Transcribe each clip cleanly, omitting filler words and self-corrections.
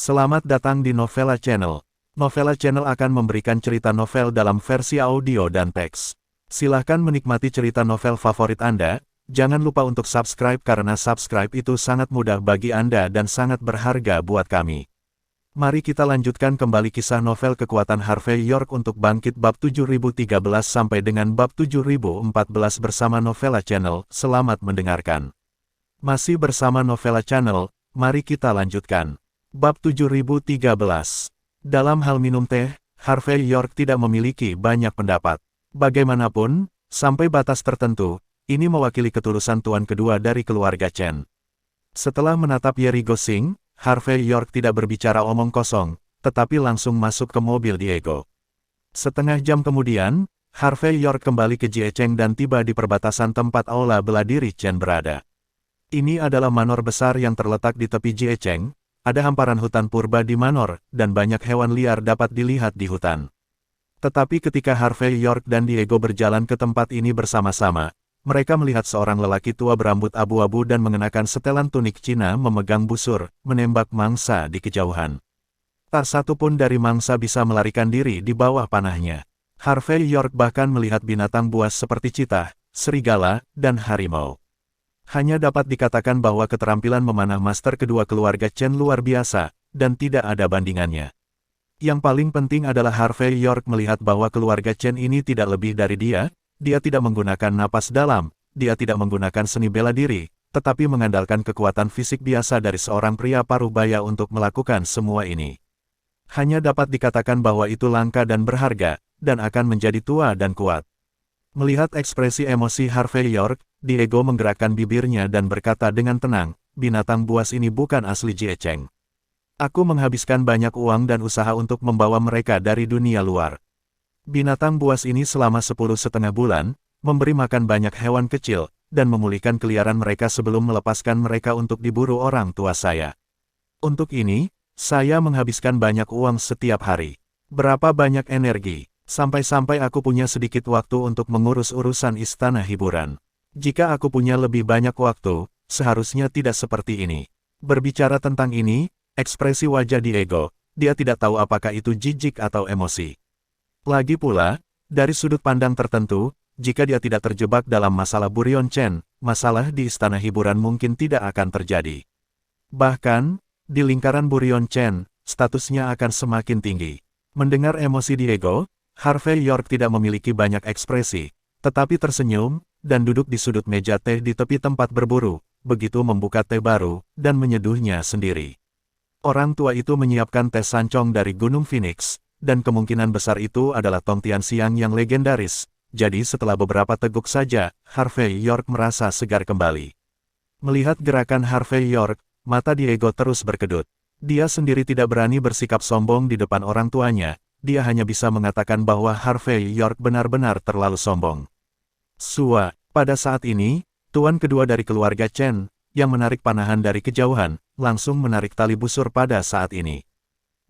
Selamat datang di Novella Channel. Novella Channel akan memberikan cerita novel dalam versi audio dan teks. Silahkan menikmati cerita novel favorit Anda. Jangan lupa untuk subscribe karena subscribe itu sangat mudah bagi Anda dan sangat berharga buat kami. Mari kita lanjutkan kembali kisah novel kekuatan Harvey York untuk bangkit bab 7013 sampai dengan bab 7014 bersama Novella Channel. Selamat mendengarkan. Masih bersama Novella Channel, mari kita lanjutkan. Bab 7013. Dalam hal minum teh, Harvey York tidak memiliki banyak pendapat. Bagaimanapun, sampai batas tertentu, ini mewakili ketulusan tuan kedua dari keluarga Chen. Setelah menatap Yeri Gosing, Harvey York tidak berbicara omong kosong, tetapi langsung masuk ke mobil Diego. Setengah jam kemudian, Harvey York kembali ke Jiecheng dan tiba di perbatasan tempat aula bela diri Chen berada. Ini adalah manor besar yang terletak di tepi Jiecheng. Ada hamparan hutan purba di manor, dan banyak hewan liar dapat dilihat di hutan. Tetapi ketika Harvey York dan Diego berjalan ke tempat ini bersama-sama, mereka melihat seorang lelaki tua berambut abu-abu dan mengenakan setelan tunik Cina memegang busur, menembak mangsa di kejauhan. Tak satu pun dari mangsa bisa melarikan diri di bawah panahnya. Harvey York bahkan melihat binatang buas seperti citah, serigala, dan harimau. Hanya dapat dikatakan bahwa keterampilan memanah master kedua keluarga Chen luar biasa, dan tidak ada bandingannya. Yang paling penting adalah Harvey York melihat bahwa keluarga Chen ini tidak lebih dari dia tidak menggunakan napas dalam, dia tidak menggunakan seni bela diri, tetapi mengandalkan kekuatan fisik biasa dari seorang pria parubaya untuk melakukan semua ini. Hanya dapat dikatakan bahwa itu langka dan berharga, dan akan menjadi tua dan kuat. Melihat ekspresi emosi Harvey York, Diego menggerakkan bibirnya dan berkata dengan tenang, binatang buas ini bukan asli Jiecheng. Aku menghabiskan banyak uang dan usaha untuk membawa mereka dari dunia luar. Binatang buas ini selama 10,5 bulan, memberi makan banyak hewan kecil, dan memulihkan keliaran mereka sebelum melepaskan mereka untuk diburu orang tua saya. Untuk ini, saya menghabiskan banyak uang setiap hari. Berapa banyak energi, sampai-sampai aku punya sedikit waktu untuk mengurus urusan istana hiburan. Jika aku punya lebih banyak waktu, seharusnya tidak seperti ini. Berbicara tentang ini, ekspresi wajah Diego, dia tidak tahu apakah itu jijik atau emosi. Lagi pula, dari sudut pandang tertentu, jika dia tidak terjebak dalam masalah Burion Chen, masalah di istana hiburan mungkin tidak akan terjadi. Bahkan, di lingkaran Burion Chen, statusnya akan semakin tinggi. Mendengar emosi Diego, Harvey York tidak memiliki banyak ekspresi, tetapi tersenyum, dan duduk di sudut meja teh di tepi tempat berburu, begitu membuka teh baru, dan menyeduhnya sendiri. Orang tua itu menyiapkan teh sancong dari Gunung Phoenix, dan kemungkinan besar itu adalah Tong Tianxiang yang legendaris, jadi setelah beberapa teguk saja, Harvey York merasa segar kembali. Melihat gerakan Harvey York, mata Diego terus berkedut. Dia sendiri tidak berani bersikap sombong di depan orang tuanya, dia hanya bisa mengatakan bahwa Harvey York benar-benar terlalu sombong. Pada saat ini, tuan kedua dari keluarga Chen, yang menarik panahan dari kejauhan, langsung menarik tali busur pada saat ini.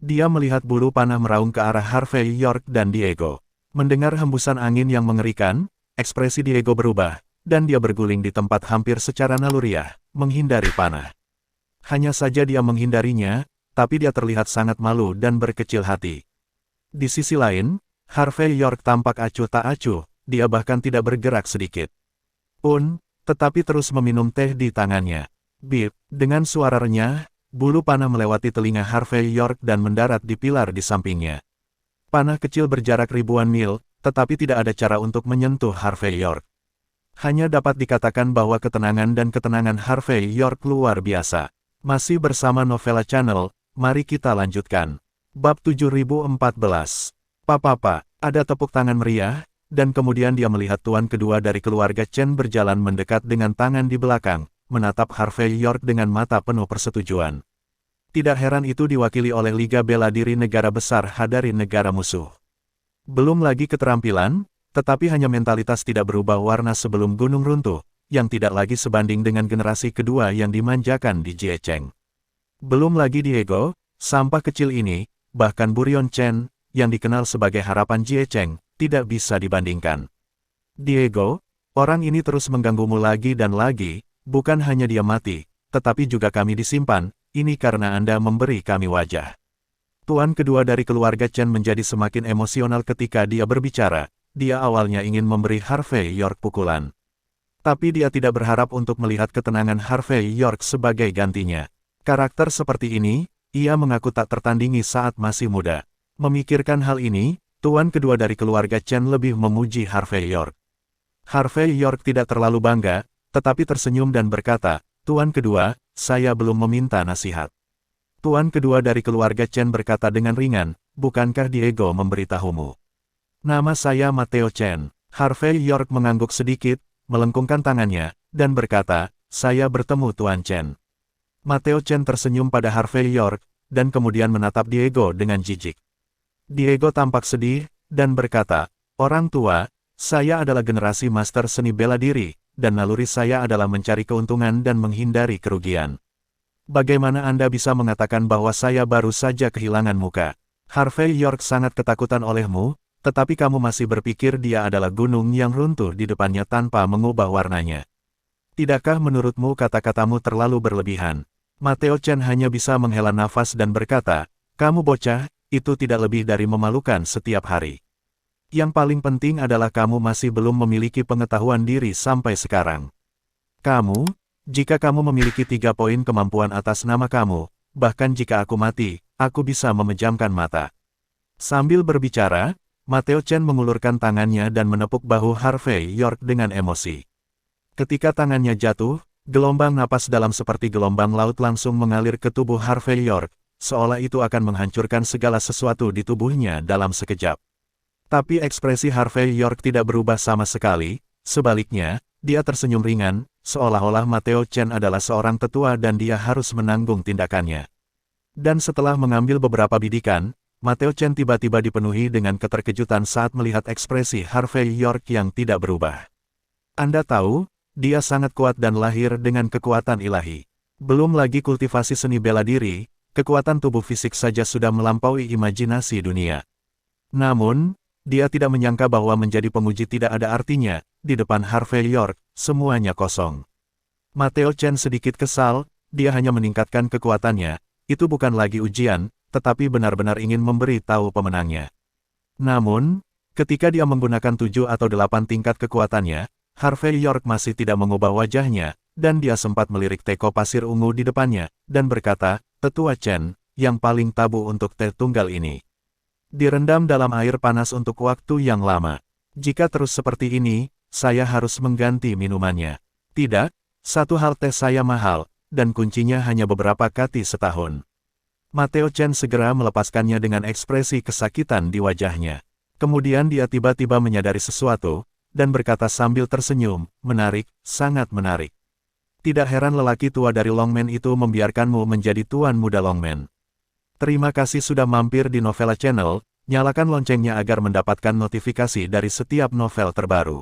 Dia melihat bulu panah meraung ke arah Harvey York dan Diego. Mendengar hembusan angin yang mengerikan, ekspresi Diego berubah, dan dia berguling di tempat hampir secara naluriah, menghindari panah. Hanya saja dia menghindarinya, tapi dia terlihat sangat malu dan berkecil hati. Di sisi lain, Harvey York tampak acuh tak acuh. Dia bahkan tidak bergerak sedikit pun, tetapi terus meminum teh di tangannya. Bip, dengan suara renyah, bulu panah melewati telinga Harvey York dan mendarat di pilar di sampingnya. Panah kecil berjarak ribuan mil, tetapi tidak ada cara untuk menyentuh Harvey York. Hanya dapat dikatakan bahwa ketenangan dan ketenangan Harvey York luar biasa. Masih bersama Novella Channel, mari kita lanjutkan. Bab 7014. Papa, ada tepuk tangan meriah, dan kemudian dia melihat tuan kedua dari keluarga Chen berjalan mendekat dengan tangan di belakang, menatap Harvey York dengan mata penuh persetujuan. Tidak heran itu diwakili oleh Liga Bela Diri negara besar dari negara musuh. Belum lagi keterampilan, tetapi hanya mentalitas tidak berubah warna sebelum gunung runtuh, yang tidak lagi sebanding dengan generasi kedua yang dimanjakan di Jiecheng. Belum lagi Diego, sampah kecil ini, bahkan Burion Chen, yang dikenal sebagai harapan Jie Cheng, tidak bisa dibandingkan. Diego, orang ini terus mengganggumu lagi dan lagi, bukan hanya dia mati, tetapi juga kami disimpan, ini karena Anda memberi kami wajah. Tuan kedua dari keluarga Chen menjadi semakin emosional ketika dia berbicara. Dia awalnya ingin memberi Harvey York pukulan. Tapi dia tidak berharap untuk melihat ketenangan Harvey York sebagai gantinya. Karakter seperti ini, ia mengaku tak tertandingi saat masih muda. Memikirkan hal ini, tuan kedua dari keluarga Chen lebih memuji Harvey York. Harvey York tidak terlalu bangga, tetapi tersenyum dan berkata, "Tuan kedua, saya belum meminta nasihat." Tuan kedua dari keluarga Chen berkata dengan ringan, "Bukankah Diego memberitahumu? Nama saya Mateo Chen." Harvey York mengangguk sedikit, melengkungkan tangannya, dan berkata, "Saya bertemu Tuan Chen." Mateo Chen tersenyum pada Harvey York, dan kemudian menatap Diego dengan jijik. Diego tampak sedih, dan berkata, "Orang tua, saya adalah generasi master seni bela diri, dan naluri saya adalah mencari keuntungan dan menghindari kerugian. Bagaimana Anda bisa mengatakan bahwa saya baru saja kehilangan muka? Harvey York sangat ketakutan olehmu, tetapi kamu masih berpikir dia adalah gunung yang runtuh di depannya tanpa mengubah warnanya. Tidakkah menurutmu kata-katamu terlalu berlebihan?" Mateo Chen hanya bisa menghela nafas dan berkata, "Kamu bocah, itu tidak lebih dari memalukan setiap hari. Yang paling penting adalah kamu masih belum memiliki pengetahuan diri sampai sekarang. Jika kamu memiliki 3 poin kemampuan atas nama kamu, bahkan jika aku mati, aku bisa memejamkan mata." Sambil berbicara, Mateo Chen mengulurkan tangannya dan menepuk bahu Harvey York dengan emosi. Ketika tangannya jatuh, gelombang napas dalam seperti gelombang laut langsung mengalir ke tubuh Harvey York, seolah itu akan menghancurkan segala sesuatu di tubuhnya dalam sekejap. Tapi ekspresi Harvey York tidak berubah sama sekali, sebaliknya, dia tersenyum ringan, seolah-olah Mateo Chen adalah seorang tetua dan dia harus menanggung tindakannya. Dan setelah mengambil beberapa bidikan, Mateo Chen tiba-tiba dipenuhi dengan keterkejutan saat melihat ekspresi Harvey York yang tidak berubah. Anda tahu, dia sangat kuat dan lahir dengan kekuatan ilahi. Belum lagi kultivasi seni bela diri, kekuatan tubuh fisik saja sudah melampaui imajinasi dunia. Namun, dia tidak menyangka bahwa menjadi pemuji tidak ada artinya. Di depan Harvey York, semuanya kosong. Mateo Chen sedikit kesal, dia hanya meningkatkan kekuatannya, itu bukan lagi ujian, tetapi benar-benar ingin memberi tahu pemenangnya. Namun, ketika dia menggunakan 7 atau 8 tingkat kekuatannya, Harvey York masih tidak mengubah wajahnya, dan dia sempat melirik teko pasir ungu di depannya, dan berkata, "Tetua Chen, yang paling tabu untuk teh tunggal ini direndam dalam air panas untuk waktu yang lama. Jika terus seperti ini, saya harus mengganti minumannya. Tidak, satu hal teh saya mahal, dan kuncinya hanya beberapa kati setahun." Mateo Chen segera melepaskannya dengan ekspresi kesakitan di wajahnya. Kemudian dia tiba-tiba menyadari sesuatu, dan berkata sambil tersenyum, "Menarik, sangat menarik. Tidak heran lelaki tua dari Longmen itu membiarkanmu menjadi tuan muda Longmen." Terima kasih sudah mampir di Novela Channel, nyalakan loncengnya agar mendapatkan notifikasi dari setiap novel terbaru.